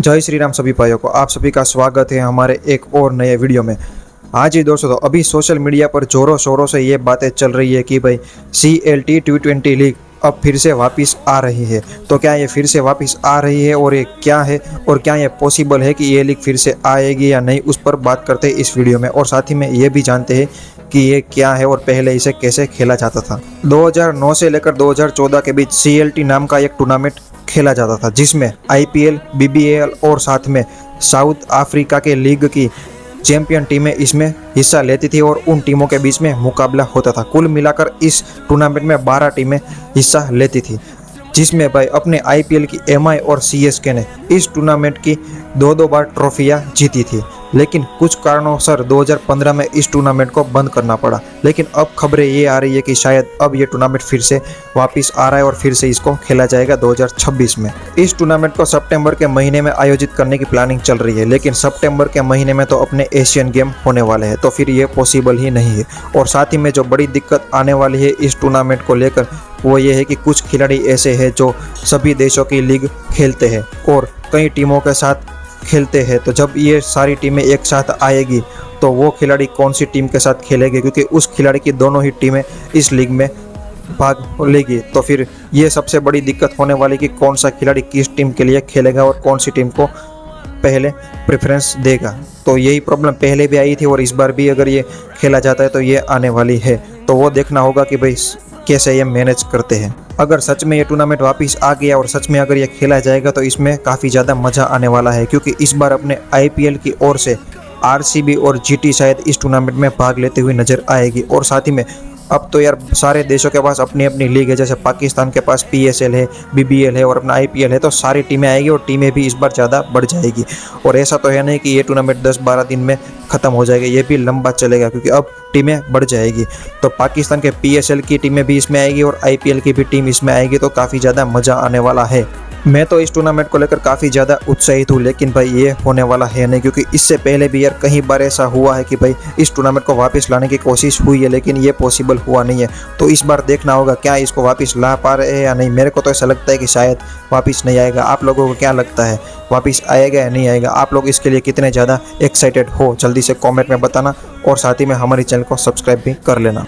जय श्री राम सभी भाइयों को आप सभी का स्वागत है हमारे एक और नए वीडियो में। आज ही दोस्तों अभी सोशल मीडिया पर जोरों शोरों से ये बातें चल रही है कि भाई CLT T20 लीग अब फिर से वापस आ रही है। तो क्या ये फिर से वापस आ रही है और ये क्या है और क्या ये पॉसिबल है कि ये लीग फिर से आएगी या नहीं, उस पर बात करते हैं इस वीडियो में। और साथ ही में ये भी जानते हैं कि ये क्या है और पहले इसे कैसे खेला जाता था। 2009 से लेकर 2014 के बीच CLT नाम का एक टूर्नामेंट खेला जाता था जिसमें IPL, BBL और साथ में साउथ अफ्रीका के लीग की चैंपियन टीमें इसमें हिस्सा लेती थी और उन टीमों के बीच में मुकाबला होता था। कुल मिलाकर इस टूर्नामेंट में 12 टीमें हिस्सा लेती थी, जिसमें भाई अपने IPL की MI और CSK ने इस टूर्नामेंट की दो बार ट्रॉफियां जीती थी। लेकिन कुछ कारणोंसर 2015 में इस टूर्नामेंट को बंद करना पड़ा। लेकिन अब खबरें ये आ रही है कि शायद अब ये टूर्नामेंट फिर से वापस आ रहा है और फिर से इसको खेला जाएगा 2026 में। इस टूर्नामेंट को सितंबर के महीने में आयोजित करने की प्लानिंग चल रही है, लेकिन सितंबर के महीने में तो अपने एशियन गेम होने वाले हैं, तो फिर ये पॉसिबल ही नहीं है। और साथ ही में जो बड़ी दिक्कत आने वाली है इस टूर्नामेंट को लेकर वो ये है कि कुछ खिलाड़ी ऐसे हैं जो सभी देशों की लीग खेलते हैं और कई टीमों के साथ खेलते हैं। तो जब ये सारी टीमें एक साथ आएगी तो वो खिलाड़ी कौन सी टीम के साथ खेलेंगे, क्योंकि उस खिलाड़ी की दोनों ही टीमें इस लीग में भाग लेगी। तो फिर ये सबसे बड़ी दिक्कत होने वाली कि कौन सा खिलाड़ी किस टीम के लिए खेलेगा और कौन सी टीम को पहले प्रेफरेंस देगा। तो यही प्रॉब्लम पहले भी आई थी और इस बार भी अगर ये खेला जाता है तो ये आने वाली है। तो वो देखना होगा कि भाई कैसे ये मैनेज करते हैं। अगर सच में ये टूर्नामेंट वापस आ गया और सच में अगर ये खेला जाएगा तो इसमें काफ़ी ज़्यादा मज़ा आने वाला है, क्योंकि इस बार अपने IPL की ओर से RCB और GT शायद इस टूर्नामेंट में भाग लेते हुए नजर आएगी। और साथ ही में अब तो यार सारे देशों के पास अपनी अपनी लीग है, जैसे पाकिस्तान के पास PSL है, BBL है और अपना IPL है। तो सारी टीमें आएगी और टीमें भी इस बार ज़्यादा बढ़ जाएगी। और ऐसा तो है नहीं कि ये टूर्नामेंट 10-12 दिन में ख़त्म हो जाएगा, ये भी लंबा चलेगा क्योंकि अब टीमें बढ़ जाएगी। तो पाकिस्तान के PSL की टीमें भी इसमें आएगी और IPL की भी टीम इसमें आएगी, तो काफ़ी ज़्यादा मज़ा आने वाला है। मैं तो इस टूर्नामेंट को लेकर काफ़ी ज़्यादा उत्साहित हूँ, लेकिन भाई ये होने वाला है नहीं, क्योंकि इससे पहले भी यार कई बार ऐसा हुआ है कि भाई इस टूर्नामेंट को वापस लाने की कोशिश हुई है लेकिन ये पॉसिबल हुआ नहीं है। तो इस बार देखना होगा क्या इसको वापस ला पा रहे हैं या नहीं। मेरे को तो ऐसा लगता है कि शायद वापस नहीं आएगा। आप लोगों को क्या लगता है, वापस आएगा या नहीं आएगा? आप लोग इसके लिए कितने ज़्यादा एक्साइटेड हो, जल्दी से कॉमेंट में बताना और साथ ही में हमारे चैनल को सब्सक्राइब भी कर लेना।